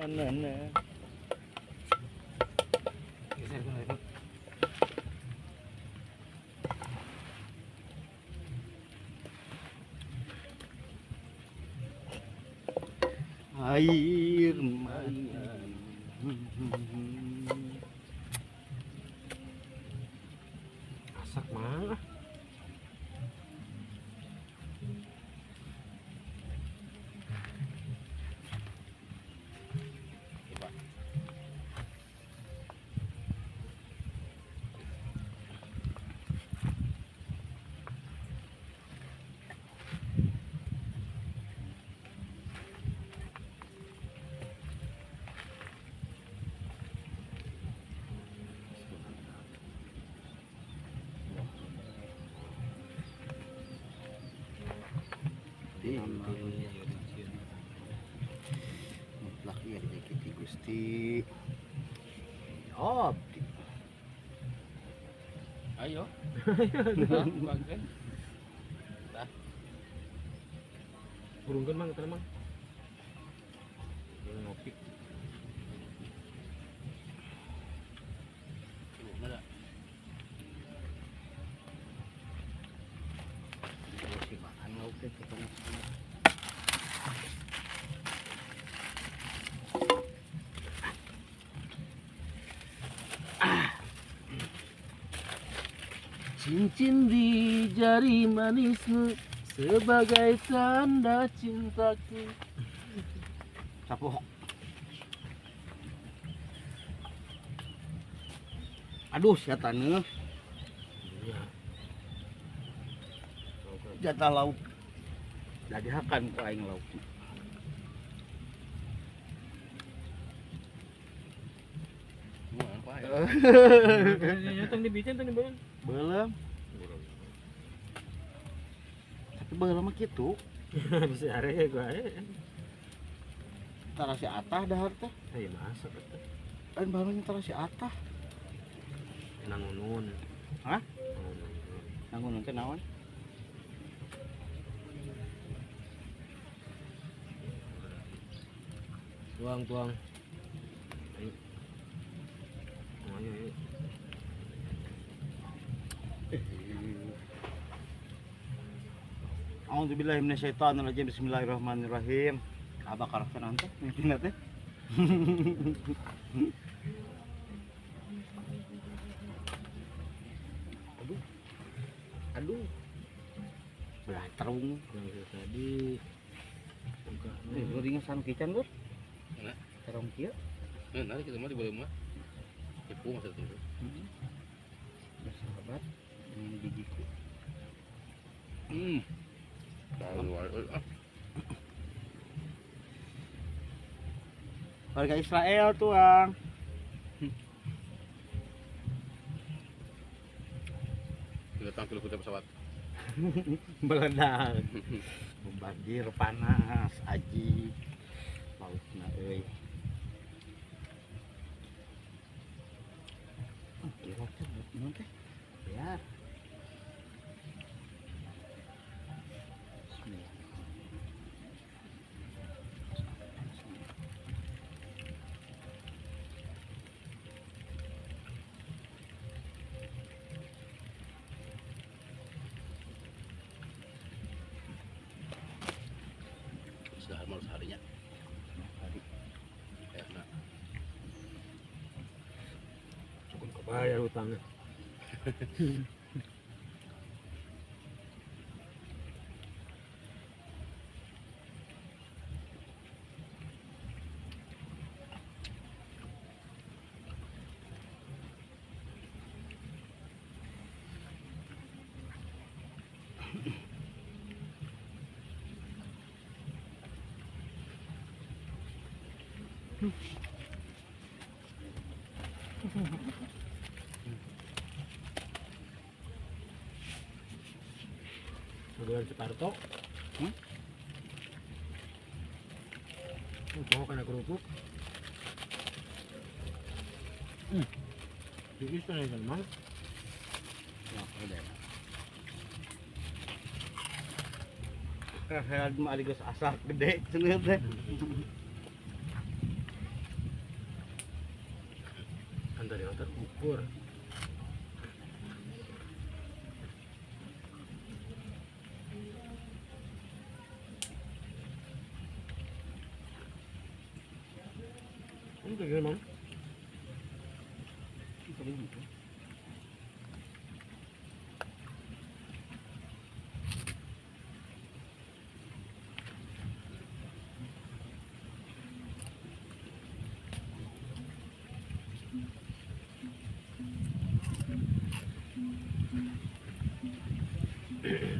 Anana. Geser ke lagi. Air mata. Masak mah. Mutlak ya dikiti Gusti. Abdi. Ayo. Bagian. Burungkeun mang teh mang. Ngopi. Mana? Si makan lauk teh ketemu. Cincin di jari manismu sebagai tanda cintaku. Capok. Aduh, setannya Iya. jatah lauk. Jadi hakan ku aing lauk. Apa ya? Ya tong dibikin tong dibeun. Belum, tapi belum mah kitu. Bisa are gua Tara si Atah dahar teh. Ayo masak eta. Lain barunya tara si Atah. Nangunun. Hah? Nangunun. Nanggung teh naon? Tuang. Ayo. Ayo. A'udzubillahi minasyaitonirrajim. Bismillahirrahmanirrahim. Abah karakter nanti mimpinya teh. Aduh. Belah terung. Yang tadi buka. Goringan san kican, Bos. Mana? Terung kieu. Nanti kita mah di bawah mah. Ibu masa itu. Bersahabat dengan gigiku. Tahu. Warga Israel tuang. Kita tampil kita pesawat. Meledak. Membanjir panas aji. Lautna euy. Kira teh naon teh? Biar. Bismillah. Sudah harus harinya. Ya, nah. Cukup kebayar utangnya. Modelan Suparto. Bawa kena kerupuk. Tipis kan ya Mang. Ya, udah. Kayak mah geus asak gede cenah teh. tadi otak ukur. Ini kayak gimana? Itu dia, gitu.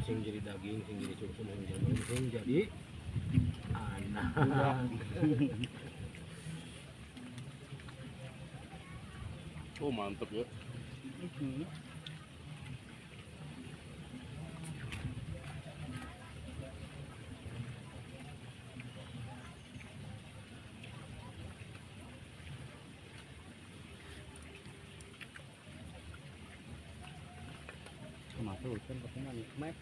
Sing jadi daging, sing jadi susu, sing jadi anak. Oh mantep ya. Mhm. Masuk kan katanya nikmat.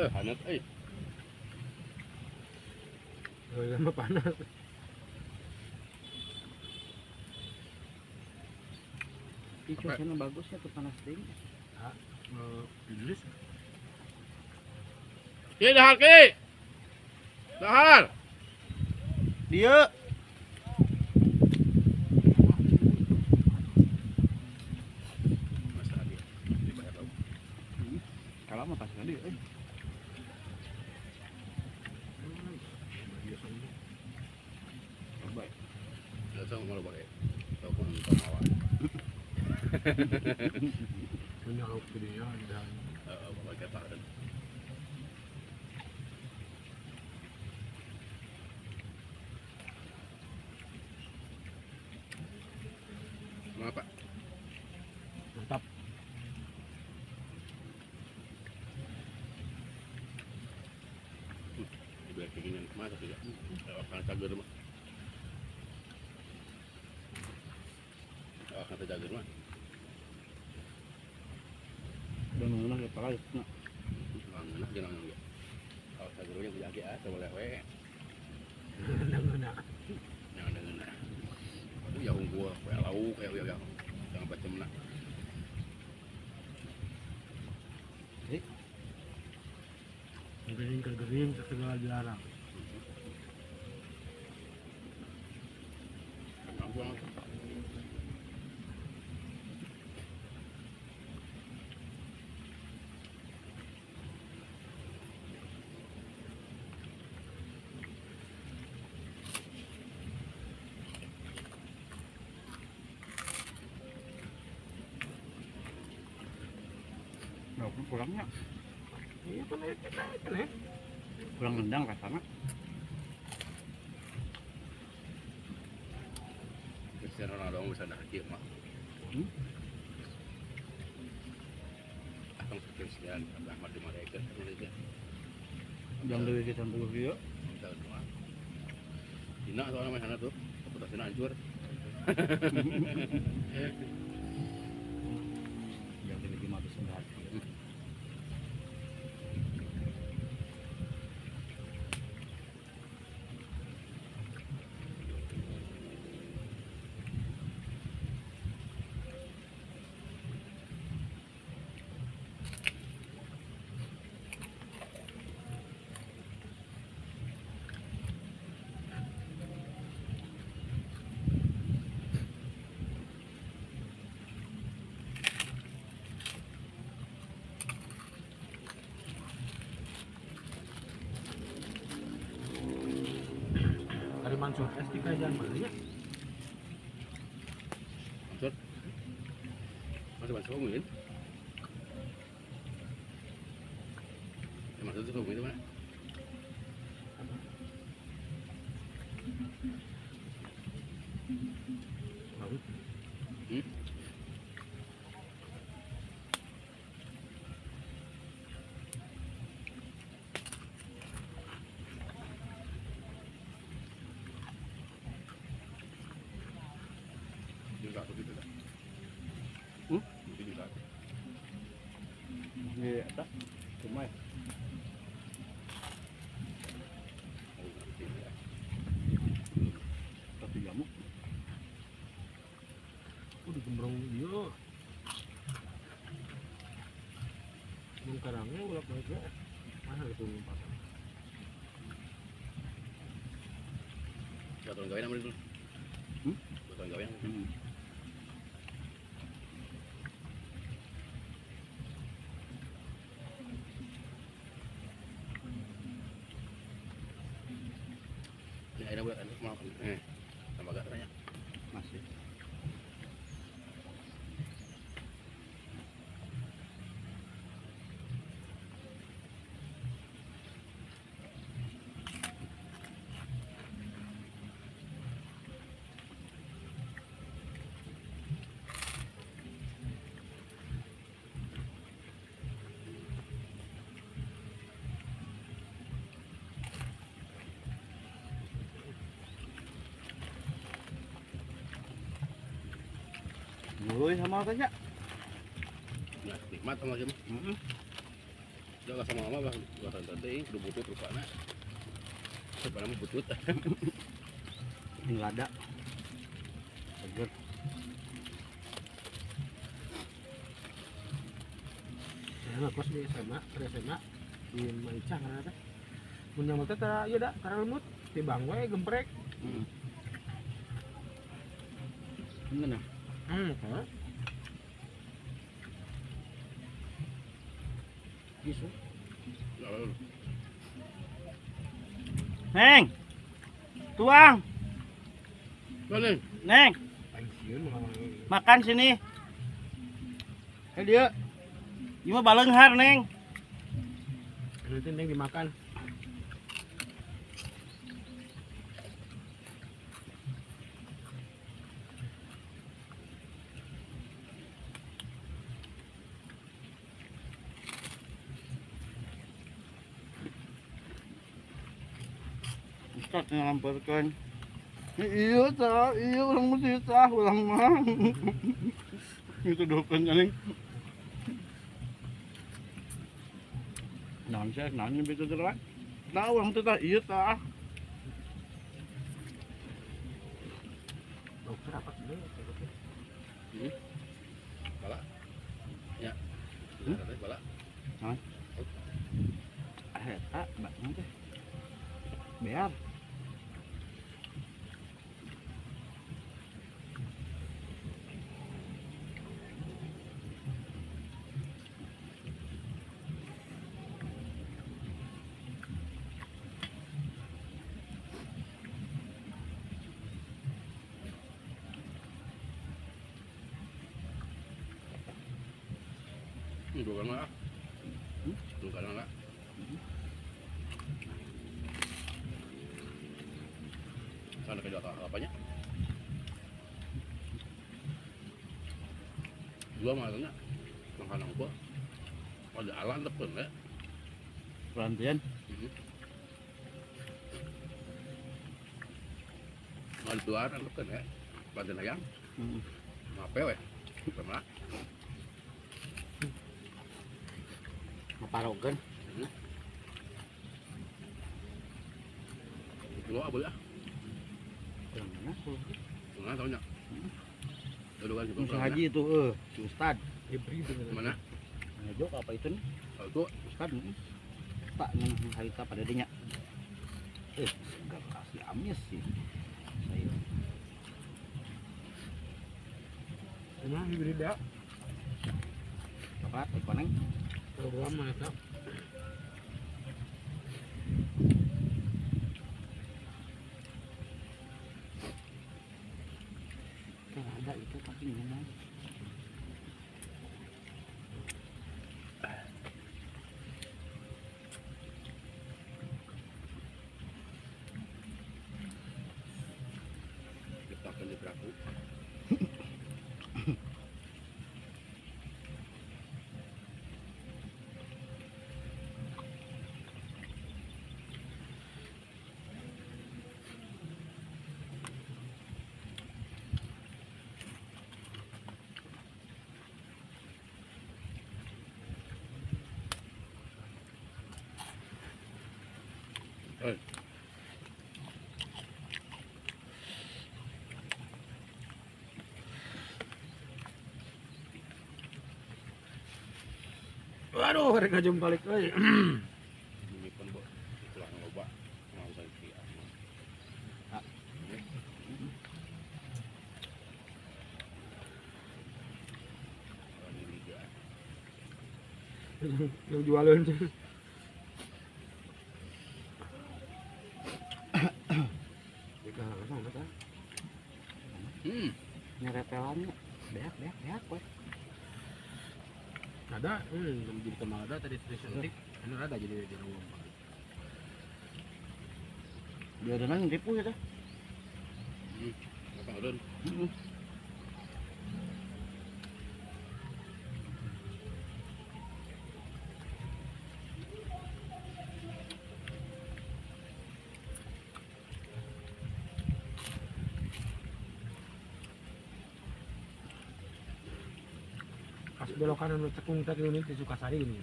Hangat Lama panas. Ih, cuacanya bagus ya tuh panas ding. Idris. Ki dahar ki. Dahar. Dia Masa dia. Dibayar tau. kalau mah pas dia. Coba. Enggak tahu mau pakai. Tahu pun tahu mawar. Punya lauk gede ya dan Pakai apa kan. Apa? mantap. Biar kayak gini masa tidak. Akan cager mah. Akan cager mah. Dan mengenal ya pala itu. Enak jangan ya. Kalau cagernya tidak agak coba lewe. Nang-nang. Jangan dengan. Aduh ya gua kayak lauk kayak ya. Jangan baca mana. Kering segala dilarang. Nah, kurangnya Iya kan ya. kurang nendang rasanya. Cristiano Ronaldo bisa dah kieu mah. Atong Cristiano Ahmad di mereka Indonesia. Yang dari kita dulu dia. Tahun mah. Cina soalnya mah sana tuh. Reputasinya hancur. Yang dari 15 berat. Hari Mansur S3 jangan mana ya? Hancur. Masih masuk mungkin. Masuk tuh mungkin mana? Baru. Juga begitu dah. Hmm? Mungkin juga. Iya, tak. Cuma ya. Tapi jamu. Di gembrong dia. Yang karangnya bolak balik ya. Mana itu lompatan? Batuan gawe namanya itu. Batuan gawe. Ini airnya buat anu mau. Tambah gak ternyata. Masih. Woi, sama saja. Nah, nikmat sama aja mah. Jangan sama mama bah, gak tante udah butut rupanya. Siapa nama butut? Enggak ada. Seger. Saya ngekos di SMA, di SMA di Maicah karena ada. Punya motor tara iya dah, karena lemut. Di bang we gemprek. Mana? Kan? Gitu. Lalu Neng. Tuang. mana? Neng, Pensiun makan sini. Dia. Ima balenghar, Neng. nanti neng dimakan. Ustaz ngalamparkan. Iya tah, iya orang mesti tah, orang mah. Itu doken Neng. Naon sih, naon begitu terus. Nah, orang teh tah, iya tah. Dokter apa sih? Bala. Ya. Bala. Eta, bakna teh. Bear. Dua kan lah. Dua kan lah. Sana kedua apanya? Dua malahnya. Makanan gua. Ada alam tepen ya. Perantian. Mal luar tepen ya. Banten ayam. Ngape we? Pernah. Maparogan. Lu apa ya? Kurang mana tuh? Enggak tahu nya. Dulu kan Si Haji itu, si Ustad. Diberi dengan Mana? Ngejok apa itu nih? Kalau itu Ustad. Pak, yang harita pada dinya. Enggak kasih amis sih. Saya. Emang diberi dah Coklat, koneng. program mana? Kan ada itu tapi ngomong. letakkan di perahu. Waduh, harga jom balik euy. Ini pun buat itulah loba mau saya kira. Ini liga. Yang jualan. Nah, sama kan. Nyerepelannya beak weh. Ada, jadi kemal ada tadi suntik. Ini ada jadi di rumah. Dia ada nang ripu ya teh. Apa ada? Pas belok kanan lu tekung tadi ini di Sukasari ini.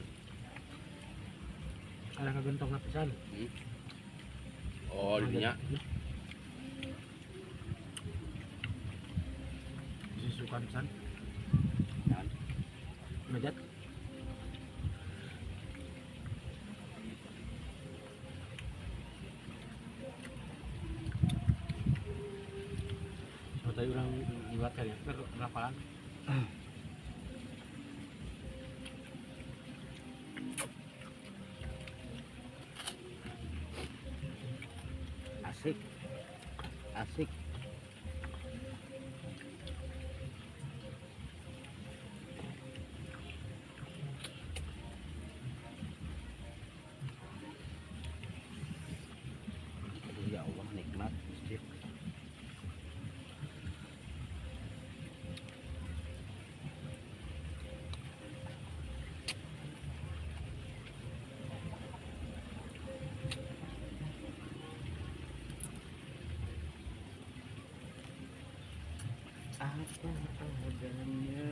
Ada kagentong lapisan. Oh, di nya. Di Sukasan. Jangan. Mejat. So, tadi orang buat kan ya, berapalan. Asik. Aduh, ya Allah, nikmat masjid. Apa adanya.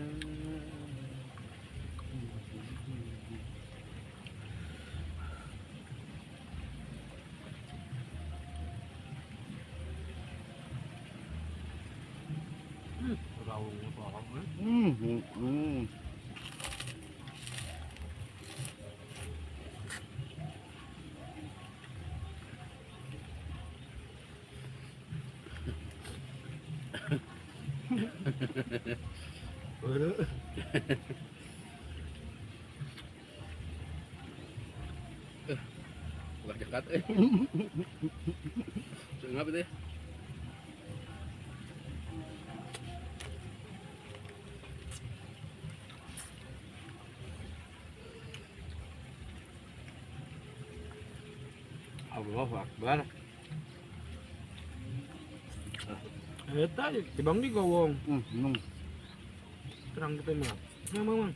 Gaung apa apa. Waduh. Bukan jakat Ngap itu ya? Allahu Akbar. Eta tibang di gawong. Nung. Terang kita mah. Mang.